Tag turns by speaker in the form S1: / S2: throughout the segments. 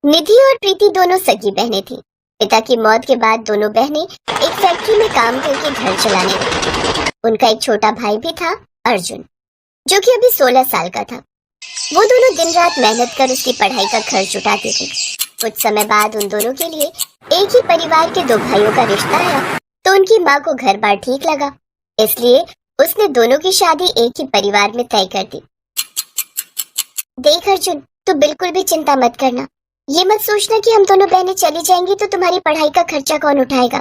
S1: निधि और प्रीति दोनों सगी बहनें थीं। पिता की मौत के बाद दोनों बहनें एक फैक्ट्री में काम करके घर चलाने लगी। उनका एक छोटा भाई भी था, अर्जुन, जो कि अभी 16 साल का था। वो दोनों दिन रात मेहनत कर उसकी पढ़ाई का खर्च उठाते थे। कुछ समय बाद उन दोनों के लिए एक ही परिवार के दो भाइयों का रिश्ता आया, तो उनकी माँ को घर बार ठीक लगा, इसलिए उसने दोनों की शादी एक ही परिवार में तय कर दी। देख अर्जुन, तू बिल्कुल भी चिंता मत करना। ये मत सोचना कि हम दोनों बहनें चली जाएंगी तो तुम्हारी पढ़ाई का खर्चा कौन उठाएगा।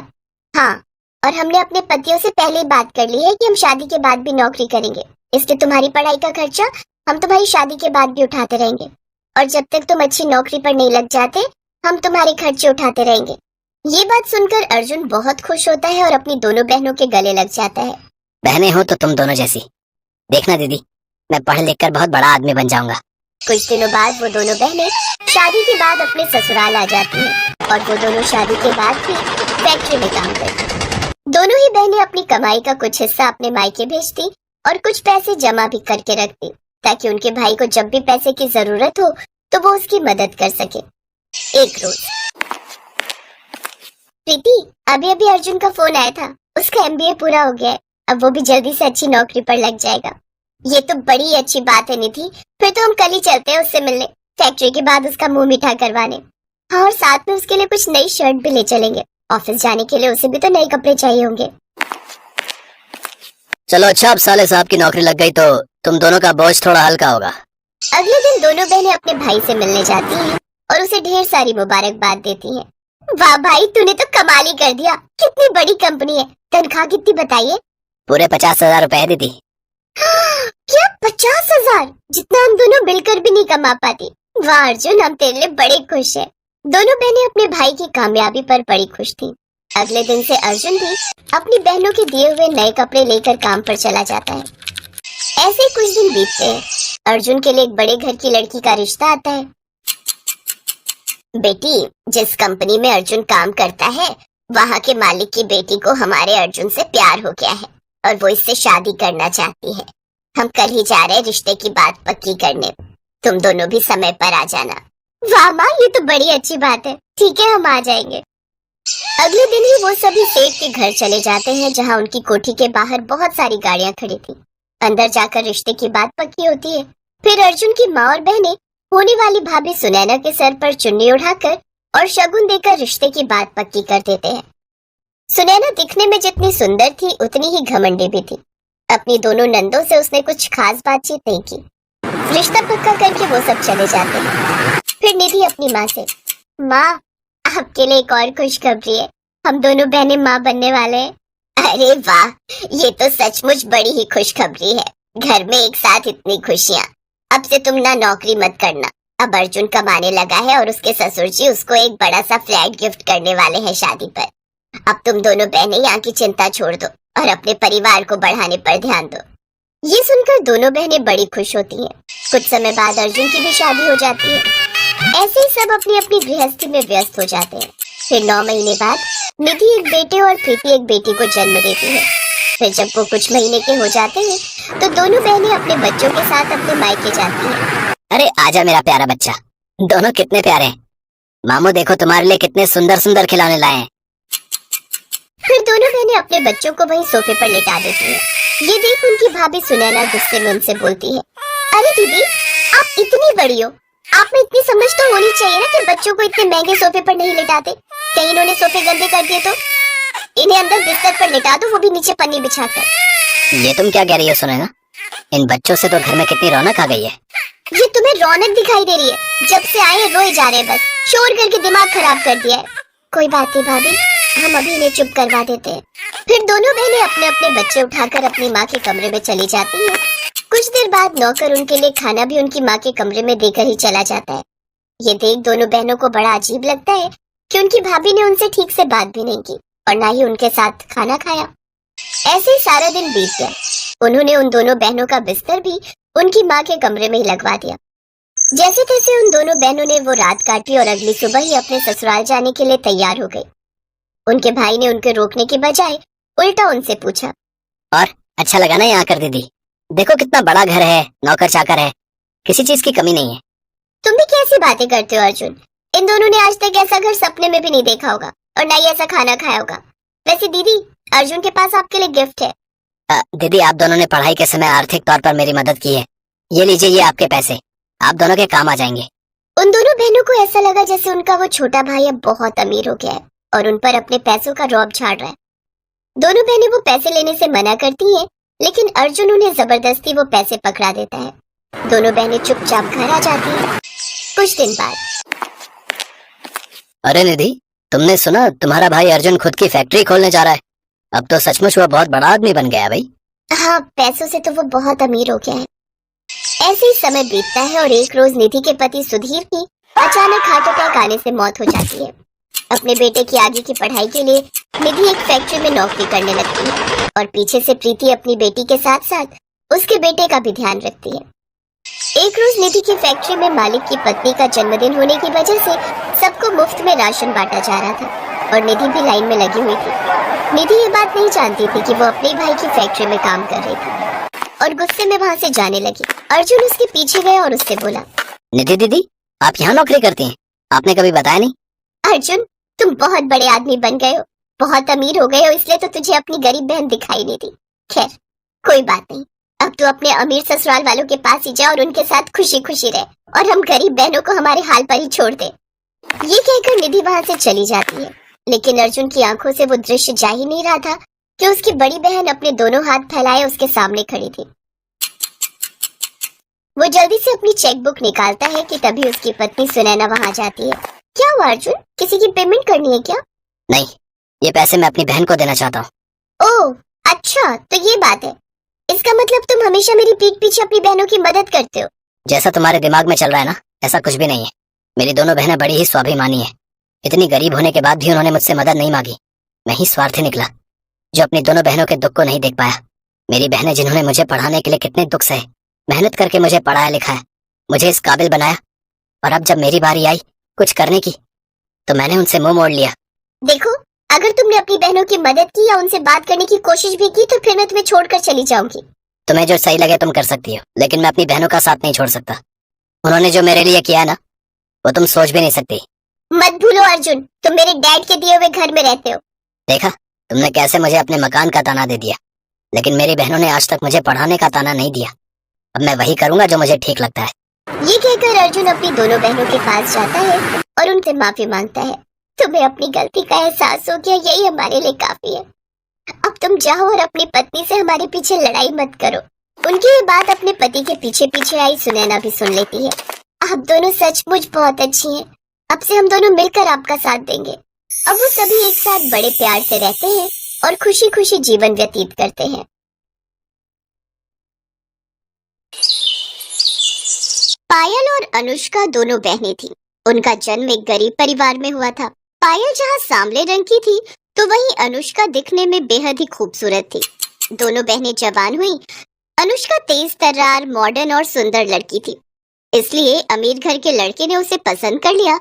S1: हाँ, और हमने अपने पतियों से पहले ही बात कर ली है कि हम शादी के बाद भी नौकरी करेंगे, इसलिए तुम्हारी पढ़ाई का खर्चा हम तुम्हारी शादी के बाद भी उठाते रहेंगे, और जब तक तुम अच्छी नौकरी पर नहीं लग जाते हम तुम्हारे खर्चे उठाते रहेंगे। ये बात सुनकर अर्जुन बहुत खुश होता है और अपनी दोनों बहनों के गले लग जाता है।
S2: बहनें हो तो तुम दोनों जैसी। देखना दीदी, मैं पढ़ लिख कर बहुत बड़ा आदमी बन जाऊंगा।
S1: कुछ दिनों बाद वो दोनों बहनें शादी के बाद अपने ससुराल आ जाती हैं और वो दोनों शादी के बाद भी फैक्ट्री में काम करती। दोनों ही बहनें अपनी कमाई का कुछ हिस्सा अपने मायके भेजती और कुछ पैसे जमा भी करके रखती, ताकि उनके भाई को जब भी पैसे की जरूरत हो तो वो उसकी मदद कर सके। एक रोज प्रीति, अभी अभी अर्जुन का फोन आया था, उसका एमबीए पूरा हो गया है, अब वो भी जल्दी से अच्छी नौकरी पर लग जाएगा। ये तो बड़ी अच्छी बात है निधि, फिर तो हम कल ही चलते हैं उससे मिलने, फैक्ट्री के बाद उसका मुंह मीठा करवाने। हाँ, और साथ में उसके लिए कुछ नई शर्ट भी ले चलेंगे, ऑफिस जाने के लिए उसे भी तो नए कपड़े चाहिए होंगे।
S2: चलो अच्छा, अब साले साहब की नौकरी लग गई तो तुम दोनों का बोझ थोड़ा हल्का होगा।
S1: अगले दिन दोनों बहनें अपने भाई से मिलने जाती हैं और उसे ढेर सारी मुबारकबाद देती हैं। वाह भाई, तूने तो कमाल ही कर दिया, कितनी बड़ी कंपनी है। तनख्वाह कितनी बताइए?
S2: पूरे 50,000 रुपए दीदी।
S1: क्या 50,000? जितना हम दोनों मिलकर भी नहीं कमा पाती। वाह अर्जुन, हम तेरे लिए बड़े खुश हैं। दोनों बहनें अपने भाई की कामयाबी पर बड़ी खुश थीं। अगले दिन से अर्जुन भी अपनी बहनों के दिए हुए नए कपड़े लेकर काम पर चला जाता है। ऐसे ही कुछ दिन बीतते हैं। अर्जुन के लिए एक बड़े घर की लड़की का रिश्ता आता है। बेटी, जिस कंपनी में अर्जुन काम करता है वहाँ के मालिक की बेटी को हमारे अर्जुन से प्यार हो गया है और वो इससे शादी करना चाहती है। हम कल ही जा रहे हैं रिश्ते की बात पक्की करने, तुम दोनों भी समय पर आ जाना। वाह माँ, ये तो बड़ी अच्छी बात है, ठीक है हम आ जाएंगे। अगले दिन ही वो सभी सेठ के घर चले जाते हैं, जहाँ उनकी कोठी के बाहर बहुत सारी गाड़ियां खड़ी थी। अंदर जाकर रिश्ते की बात पक्की होती है। फिर अर्जुन की माँ और बहनें होने वाली भाभी सुनैना के सर पर चुन्नी उठाकर और शगुन देकर रिश्ते की बात पक्की कर देते हैं। सुनैना दिखने में जितनी सुंदर थी उतनी ही घमंडी भी थी। अपनी दोनों नंदों से उसने कुछ खास बातचीत नहीं की। रिश्ता पक्का करके वो सब चले जाते हैं। फिर निधि अपनी माँ से, माँ आपके लिए एक और खुशखबरी है, हम दोनों बहनें माँ बनने वाले हैं। अरे वाह, ये तो सचमुच बड़ी ही खुशखबरी है। घर में एक साथ इतनी खुशियाँ। अब से तुम ना नौकरी मत करना, अब अर्जुन कमाने लगा है और उसके ससुर जी उसको एक बड़ा सा फ्लैट गिफ्ट करने वाले हैं शादी पर। अब तुम दोनों बहनें यहाँ की चिंता छोड़ दो और अपने परिवार को बढ़ाने पर ध्यान दो। ये सुनकर दोनों बहनें बड़ी खुश होती हैं। कुछ समय बाद अर्जुन की भी शादी हो जाती है। ऐसे ही सब अपनी अपनी गृहस्थी में व्यस्त हो जाते हैं। फिर 9 महीने बाद निधि एक बेटे और प्रीति एक बेटी को जन्म देती है। फिर जब वो कुछ महीने के हो जाते हैं तो दोनों बहनें अपने बच्चों के साथ अपने मायके जाती हैं।
S2: अरे आजा मेरा प्यारा बच्चा, दोनों कितने प्यारे हैं। मामू देखो तुम्हारे लिए कितने सुंदर सुंदर खिलौने लाए हैं।
S1: फिर दोनों बहनें अपने बच्चों को वहीं सोफे पर लेटा देती हैं। ये देख उनकी भाभी सुनैना गुस्से में उनसे बोलती है, अरे दीदी, आप इतनी बड़ी हो, आप में इतनी समझ तो होनी चाहिए ना कि बच्चों को इतने महंगे सोफे पर नहीं लेटाते। कहीं इन्होंने सोफे गंदे कर दिए तो इन्हें अंदर बिस्तर पर लेटा दो, वो भी नीचे पन्नी बिछाकर।
S2: ये तुम क्या कह रही हो सुनैना? इन बच्चों से तो घर में कितनी रौनक आ गई है।
S1: ये तुम्हें रौनक दिखाई दे रही है? जब से आए रोए जा रहे हैं, बस शोर करके दिमाग खराब कर दिया है। कोई बात नहीं भाभी, हम अभी इन्हें चुप करवा देते हैं। फिर दोनों बहनें अपने अपने बच्चे उठाकर अपनी माँ के कमरे में चली जाती हैं। कुछ देर बाद नौकर उनके लिए खाना भी उनकी माँ के कमरे में देकर ही चला जाता है। ये देख दोनों बहनों को बड़ा अजीब लगता है कि उनकी भाभी ने उनसे ठीक से बात भी नहीं की और ना ही उनके साथ खाना खाया। ऐसे ही सारा दिन बीत गया। उन्होंने उन दोनों बहनों का बिस्तर भी उनकी माँ के कमरे में ही लगवा दिया। जैसे तैसे उन दोनों बहनों ने वो रात काटी और अगली सुबह ही अपने ससुराल जाने के लिए तैयार हो गई। उनके भाई ने उनके रोकने के बजाय उल्टा उनसे पूछा,
S2: और अच्छा लगा ना यहाँ कर दीदी? देखो कितना बड़ा घर है, नौकर चाकर है, किसी चीज की कमी नहीं है।
S1: तुम भी कैसी बातें करते हो अर्जुन? इन दोनों ने आज तक ऐसा घर सपने में भी नहीं देखा होगा और ना ही ऐसा खाना खाया होगा। वैसे दीदी, अर्जुन के पास आपके लिए गिफ्ट है।
S2: दीदी, आप दोनों ने पढ़ाई के समय आर्थिक तौर पर मेरी मदद की है। ये लीजिए, ये आपके पैसे, आप दोनों के काम आ जाएंगे।
S1: उन दोनों बहनों को ऐसा लगा जैसे उनका वो छोटा भाई अब बहुत अमीर हो गया है और उन पर अपने पैसों का रौब झाड़ रहा है। दोनों बहनें वो पैसे लेने से मना करती हैं, लेकिन अर्जुन उन्हें जबरदस्ती वो पैसे पकड़ा देता है। दोनों बहनें चुपचाप घर आ जाती हैं। कुछ दिन बाद,
S2: अरे निधि, तुमने सुना तुम्हारा भाई अर्जुन खुद की फैक्ट्री खोलने जा रहा है? अब तो सचमुच वह बहुत बड़ा आदमी बन गया है भाई।
S1: हाँ, पैसों से तो वो बहुत अमीर हो गया है। ऐसे ही समय बीतता है और एक रोज निधि के पति सुधीर की अचानक हार्ट अटैक आने से मौत हो जाती है। अपने बेटे की आगे की पढ़ाई के लिए निधि एक फैक्ट्री में नौकरी करने लगती है और पीछे से प्रीति अपनी बेटी के साथ साथ उसके बेटे का भी ध्यान रखती है। एक रोज निधि की फैक्ट्री में मालिक की पत्नी का जन्मदिन होने की वजह से सबको मुफ्त में राशन बांटा जा रहा था और निधि भी लाइन में लगी हुई थी। निधि ये बात नहीं जानती थी कि वो अपने भाई की फैक्ट्री में काम कर रही थी और गुस्से में वहाँ से जाने लगी। अर्जुन उसके पीछे गया और उससे बोला,
S2: निधि दीदी, आप यहाँ नौकरी करती हैं? आपने कभी बताया नहीं।
S1: अर्जुन, तुम बहुत बड़े आदमी बन गए हो, बहुत अमीर हो गए हो, इसलिए तो तुझे अपनी गरीब बहन दिखाई नहीं दी। खैर, कोई बात नहीं, अब तू अपने अमीर ससुराल वालों के पास ही जा और उनके साथ खुशी खुशी रह और हम गरीब बहनों को हमारे हाल पर ही छोड़ दे। ये कहकर निधि वहाँ से चली जाती है, लेकिन अर्जुन की आंखों से वो दृश्य जा ही नहीं रहा था कि उसकी बड़ी बहन अपने दोनों हाथ फैलाए उसके सामने खड़ी थी। वो जल्दी से अपनी चेकबुक निकालता है कि तभी उसकी पत्नी सुनैना वहाँ जाती है। क्या हुआ अर्जुन, किसी की पेमेंट करनी है क्या?
S2: नहीं, ये पैसे मैं अपनी बहन को देना चाहता हूँ।
S1: ओह अच्छा, तो ये बात है। इसका मतलब तुम हमेशा मेरी पीठ पीछे अपनी बहनों की मदद करते हो।
S2: जैसा तुम्हारे दिमाग में चल रहा है ना, ऐसा कुछ भी नहीं है। मेरी दोनों बहनें बड़ी ही स्वाभिमानी है। इतनी गरीब होने के बाद भी उन्होंने मुझसे मदद नहीं मांगी। मैं ही स्वार्थी निकला जो अपनी दोनों बहनों के दुख को नहीं देख पाया। मेरी बहनें जिन्होंने मुझे पढ़ाने के लिए कितने दुख सहे, मेहनत करके मुझे पढ़ाया लिखाया, मुझे इस काबिल बनाया, और अब जब मेरी बारी आई कुछ करने की तो मैंने उनसे मुंह मोड़ लिया।
S1: देखो, अगर तुमने अपनी बहनों की मदद की या उनसे बात करने की कोशिश भी की तो फिर मैं तुम्हें छोड़कर चली जाऊंगी।
S2: तुम्हें जो सही लगे तुम कर सकती हो, लेकिन मैं अपनी बहनों का साथ नहीं छोड़ सकता। उन्होंने जो मेरे लिए किया ना, वो तुम सोच भी नहीं सकती।
S1: मत भूलो अर्जुन, तुम मेरे डैड के दिए हुए घर में रहते हो।
S2: देखा तुमने कैसे मुझे अपने मकान का ताना दे दिया, लेकिन मेरी बहनों ने आज तक मुझे पढ़ाने का ताना नहीं दिया। अब मैं वही करूंगा जो मुझे ठीक लगता है।
S1: ये कहकर अर्जुन अपनी दोनों बहनों के पास जाता है और उनसे माफी मांगता है। तुम्हें अपनी गलती का एहसास हो गया, यही हमारे लिए काफी है। अब तुम जाओ और अपनी पत्नी से हमारे पीछे लड़ाई मत करो। उनकी ये बात अपने पति के पीछे पीछे आई सुनैना भी सुन लेती है। आप दोनों सचमुच बहुत अच्छी हैं। अब से हम दोनों मिलकर आपका साथ देंगे। अब वो सभी एक साथ बड़े प्यार से रहते हैं और खुशी खुशी जीवन व्यतीत करते हैं। पायल और अनुष्का दोनों बहनें थीं। उनका जन्म एक गरीब परिवार में हुआ था। पायल जहाँ सांवले रंग की थी तो वहीं अनुष्का दिखने में बेहद ही खूबसूरत थी। दोनों बहनें जवान हुईं। अनुष्का तेज तर्रार, मॉडर्न और सुंदर लड़की थी, इसलिए अमीर घर के लड़के ने उसे पसंद कर लिया।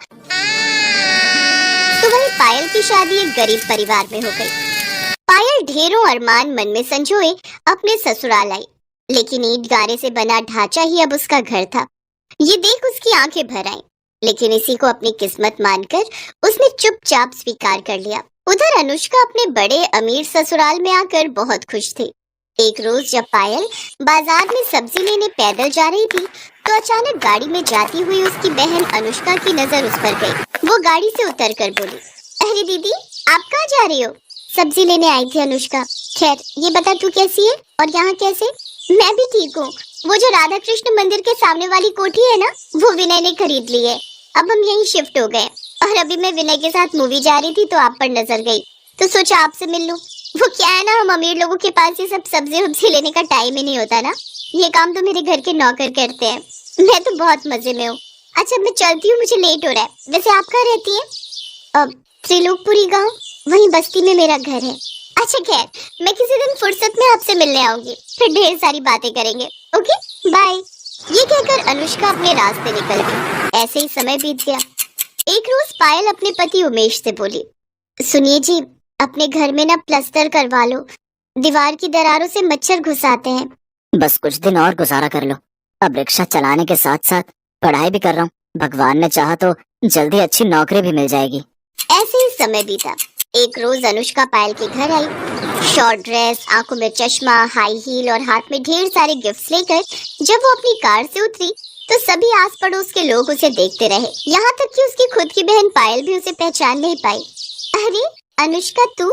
S1: तो वहीं पायल की शादी एक गरीब परिवार में हो गई। पायल ढेरों अरमान मन में संजोए अपने ससुराल आई, लेकिन ईंट गारे से बना ढांचा ही अब उसका घर था। ये देख उसकी आंखें भर आईं, लेकिन इसी को अपनी किस्मत मानकर उसने चुपचाप स्वीकार कर लिया। उधर अनुष्का अपने बड़े अमीर ससुराल में आकर बहुत खुश थी। एक रोज जब पायल बाजार में सब्जी लेने पैदल जा रही थी तो अचानक गाड़ी में जाती हुई उसकी बहन अनुष्का की नजर उस पर गई। वो गाड़ी से उतरकर बोली, अरे दीदी, आप कहाँ जा रही हो? सब्जी लेने आई थी अनुष्का। खैर ये बता तू कैसी है और यहाँ कैसे? मैं भी ठीक हूँ। वो जो राधा कृष्ण मंदिर के सामने वाली कोठी है ना, वो विनय ने खरीद ली है। अब हम यहीं शिफ्ट हो गए और अभी मैं विनय के साथ मूवी जा रही थी तो आप पर नजर गई तो सोचा आपसे मिल लूं। वो क्या है ना, हम अमीर लोगों के पास ये सब सब्जी वब्जी लेने का टाइम ही नहीं होता ना। ये काम तो मेरे घर के नौकर करते हैं। मैं तो बहुत मजे में हूँ। अच्छा मैं चलती हूँ, मुझे लेट हो रहा है। वैसे आप कहाँ रहती हैं? त्रिलोकपुरी गाँव, वहीं बस्ती में मेरा घर है। अच्छा खैर, मैं किसी दिन फुर्सत में आपसे मिलने आऊंगी, फिर ढेर सारी बातें करेंगे। Okay bye. ये कहकर अनुष्का अपने रास्ते निकल गई। ऐसे ही समय बीत गया। एक रोज पायल अपने पति उमेश से बोली, सुनिए जी, अपने घर में ना प्लास्टर करवा लो, दीवार की दरारों से मच्छर घुस आते हैं।
S2: बस कुछ दिन और गुजारा कर लो। अब रिक्शा चलाने के साथ साथ पढ़ाई भी कर रहा हूँ। भगवान ने चाहा तो जल्दी अच्छी नौकरी भी मिल जाएगी।
S1: ऐसे ही समय बीता। एक रोज अनुष्का पायल के घर आई, शॉर्ट ड्रेस, आंखों में चश्मा, हाई हील और हाथ में ढेर सारे गिफ्ट्स लेकर। जब वो अपनी कार से उतरी तो सभी आस पड़ोस के लोग उसे देखते रहे, यहाँ तक कि उसकी खुद की बहन पायल भी उसे पहचान नहीं पाई। अरे अनुष्का तू,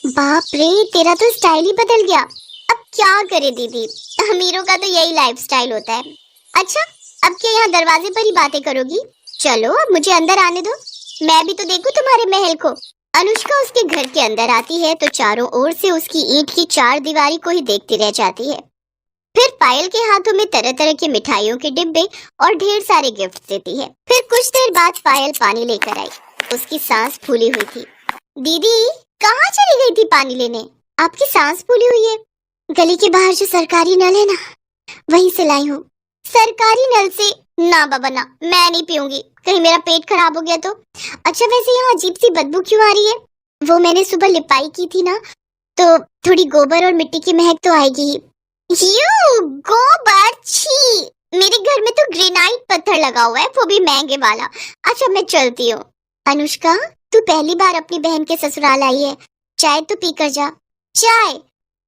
S1: बाप रे तेरा तो स्टाइल ही बदल गया। अब क्या करे दीदी, अमीरों का तो यही लाइफस्टाइल होता है। अच्छा अब क्या यहाँ दरवाजे पर ही बातें करोगी? चलो अब मुझे अंदर आने दो, मैं भी तो देखूं तुम्हारे महल को। अनुष्का उसके घर के अंदर आती है तो चारों ओर से उसकी ईंट की चार दीवारी को ही देखती रह जाती है। फिर पायल के हाथों में तरह तरह की मिठाइयों के डिब्बे और ढेर सारे गिफ्ट देती है। फिर कुछ देर बाद पायल पानी लेकर आई, उसकी सांस फूली हुई थी। दीदी कहाँ चली गई थी पानी लेने? आपकी सांस फूली हुई है। गली के बाहर जो सरकारी नल है ना, वहीं से लाई हूँ। सरकारी नल से? ना बाबा ना, मैं नहीं पीऊंगी, कहीं मेरा पेट खराब हो गया तो। अच्छा वैसे यहाँ अजीब सी बदबू क्यों आ रही है? वो मैंने सुबह लिपाई की थी ना, तो थोड़ी गोबर और मिट्टी की महक तो आएगी ही। यू गोबर, छी! मेरे घर में तो ग्रेनाइट पत्थर लगा हुआ है, वो भी महंगे वाला। अच्छा मैं चलती हूँ। अनुष्का तू पहली बार अपनी बहन के ससुराल आई है, चाय तो पी कर जा। चाय?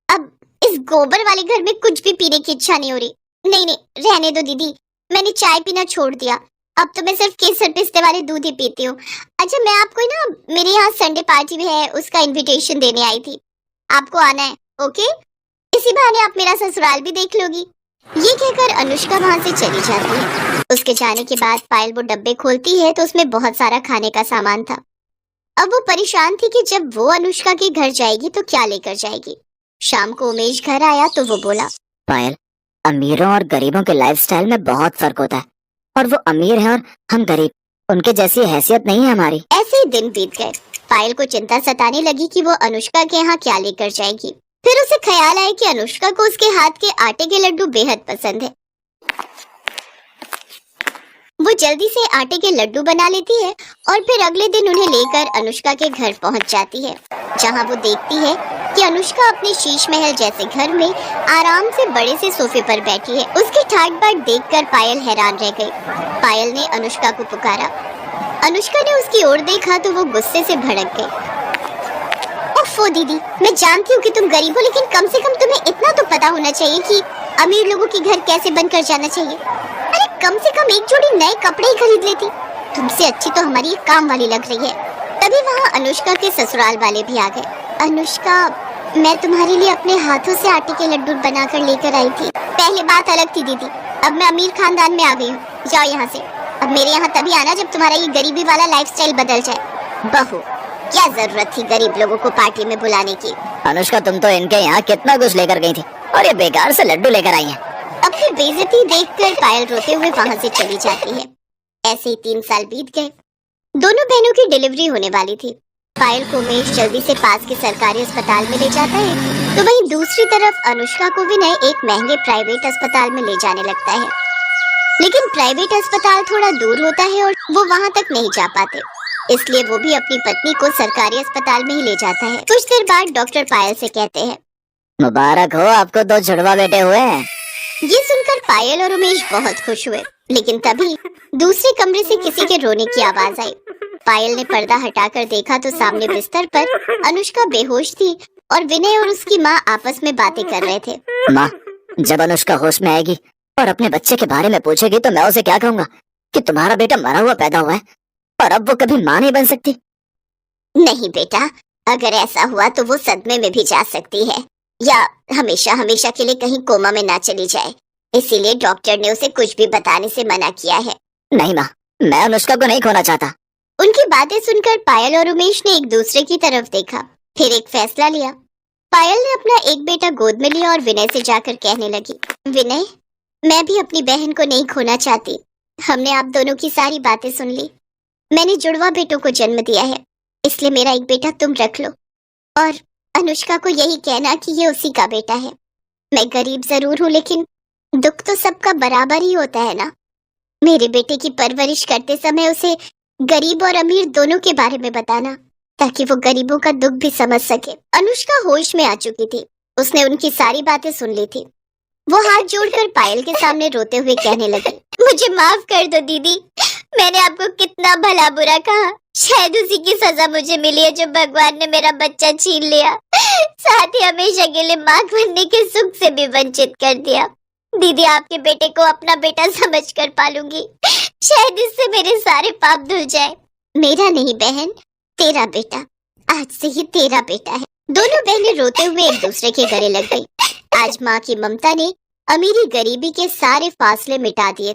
S1: अब इस गोबर वाले घर में कुछ भी पीने की इच्छा नहीं हो रही। नहीं नहीं रहने दो दीदी, मैंने चाय पीना छोड़ दिया, अब तो मैं सिर्फ केसर पिस्ते वाले दूध ही पीती हूँ। अच्छा मैं आपको ना मेरे यहाँ संडे पार्टी भी है, उसका इनविटेशन देने आई थी, आपको आना है ओके? इसी बहाने आप मेरा ससुराल भी देख लोगी। ये कहकर अनुष्का वहाँ से चली जाती है। उसके जाने के बाद पायल वो डब्बे खोलती है तो उसमें बहुत सारा खाने का सामान था। अब वो परेशान थी कि जब वो अनुष्का के घर जाएगी तो क्या लेकर जाएगी। शाम को उमेश घर आया तो वो बोला,
S2: पायल, अमीरों और गरीबों के लाइफस्टाइल में बहुत फर्क होता है, और वो अमीर है और हम गरीब, उनके जैसी हैसियत नहीं है हमारी।
S1: ऐसे ही दिन बीत गए। पायल को चिंता सताने लगी कि वो अनुष्का के यहाँ क्या लेकर जाएगी। फिर उसे ख्याल आया कि अनुष्का को उसके हाथ के आटे के लड्डू बेहद पसंद है। वो जल्दी से आटे के लड्डू बना लेती है और फिर अगले दिन उन्हें लेकर अनुष्का के घर पहुंच जाती है, जहां वो देखती है कि अनुष्का अपने शीश महल जैसे घर में आराम से बड़े से सोफे पर बैठी है। उसकी ठाट बाट देखकर पायल हैरान रह गई। पायल ने अनुष्का को पुकारा। अनुष्का ने उसकी ओर देखा तो वो गुस्से से भड़क गई। ओफो दीदी, मैं जानती हूँ कि तुम गरीब हो, लेकिन कम से कम तुम्हें इतना तो पता होना चाहिए कि अमीर लोगों के घर कैसे बनकर जाना चाहिए। अरे कम से कम एक जोड़ी नए कपड़े ही खरीद लेती। तुमसे अच्छी तो हमारी एक काम वाली लग रही है। तभी वहाँ अनुष्का के ससुराल वाले भी आ गए। अनुष्का, मैं तुम्हारे लिए अपने हाथों से आटे के लड्डू बनाकर लेकर आई थी। पहले बात अलग थी दीदी, अब मैं अमीर खानदान में आ गई हूँ। जाओ यहाँ से। अब मेरे यहाँ तभी आना जब तुम्हारा ये गरीबी वाला लाइफस्टाइल बदल जाए। बहू, क्या जरूरत थी गरीब लोगों को पार्टी में बुलाने की?
S2: अनुष्का तुम तो इनके यहाँ कितना कुछ लेकर गई थी और ये बेकार से लड्डू लेकर आई हैं।
S1: अपनी बेइज्जती देखकर पायल रोते हुए वहाँ से चली जाती है। ऐसे ही 3 साल बीत गए। दोनों बहनों की डिलीवरी होने वाली थी। पायल को उमेश जल्दी से पास के सरकारी अस्पताल में ले जाता है, तो वहीं दूसरी तरफ अनुष्का को विनय एक महंगे प्राइवेट अस्पताल में ले जाने लगता है। लेकिन प्राइवेट अस्पताल थोड़ा दूर होता है और वो वहाँ तक नहीं जा पाते, इसलिए वो भी अपनी पत्नी को सरकारी अस्पताल में ही ले जाता है। कुछ देर बाद डॉक्टर पायल से कहते हैं,
S2: मुबारक हो, आपको 2 जुड़वा बेटे हुए हैं।
S1: ये सुनकर पायल और उमेश बहुत खुश हुए। लेकिन तभी दूसरे कमरे से किसी के रोने की आवाज आई। पायल ने पर्दा हटाकर देखा तो सामने बिस्तर पर अनुष्का बेहोश थी और विनय और उसकी माँ आपस में बातें कर रहे थे।
S2: माँ, जब अनुष्का होश में आएगी और अपने बच्चे के बारे में पूछेगी तो मैं उसे क्या कहूँगा कि तुम्हारा बेटा मरा हुआ पैदा हुआ है और अब वो कभी माँ नहीं बन सकती?
S1: नहीं बेटा, अगर ऐसा हुआ तो वो सदमे में भी जा सकती है या हमेशा हमेशा के लिए कहीं कोमा में ना चली जाए, इसीलिए डॉक्टर ने उसे कुछ भी बताने से मना किया है।
S2: नहीं माँ, मैं अनुष्का को नहीं खोना चाहता।
S1: उनकी बातें सुनकर पायल और उमेश ने एक दूसरे की तरफ देखा, फिर एक फैसला लिया। पायल ने अपना एक बेटा गोद में लिया और विनय से जाकर कहने लगी, विनय, मैं भी अपनी बहन को नहीं खोना चाहती। हमने आप दोनों की सारी बातें सुन ली। मैंने जुड़वा बेटों को जन्म दिया है, इसलिए मेरा एक बेटा तुम रख लो और अनुष्का को यही कहना कि ये उसी का बेटा है। मैं गरीब जरूर हूँ, लेकिन दुख तो सबका बराबर ही होता है ना। मेरे बेटे की परवरिश करते समय उसे गरीब और अमीर दोनों के बारे में बताना, ताकि वो गरीबों का दुख भी समझ सके। अनुष्का होश में आ चुकी थी, उसने उनकी सारी बातें सुन ली थी। वो हाथ जोड़कर पायल के सामने रोते हुए कहने लगी, मुझे माफ कर दो दीदी, मैंने आपको कितना भला बुरा कहा। शायद उसी की सजा मुझे मिली है जो भगवान ने मेरा बच्चा छीन लिया, साथ ही हमेशा के लिए मां बनने के सुख से भी वंचित कर दिया। दीदी आपके बेटे को अपना बेटा समझकर पालूंगी, शायद इससे मेरे सारे पाप धुल जाए। मेरा नहीं बहन, तेरा बेटा, आज से ही तेरा बेटा है। दोनों बहनें रोते हुए एक दूसरे के गले लग गई। आज माँ की ममता ने अमीरी गरीबी के सारे फासले मिटा दिए।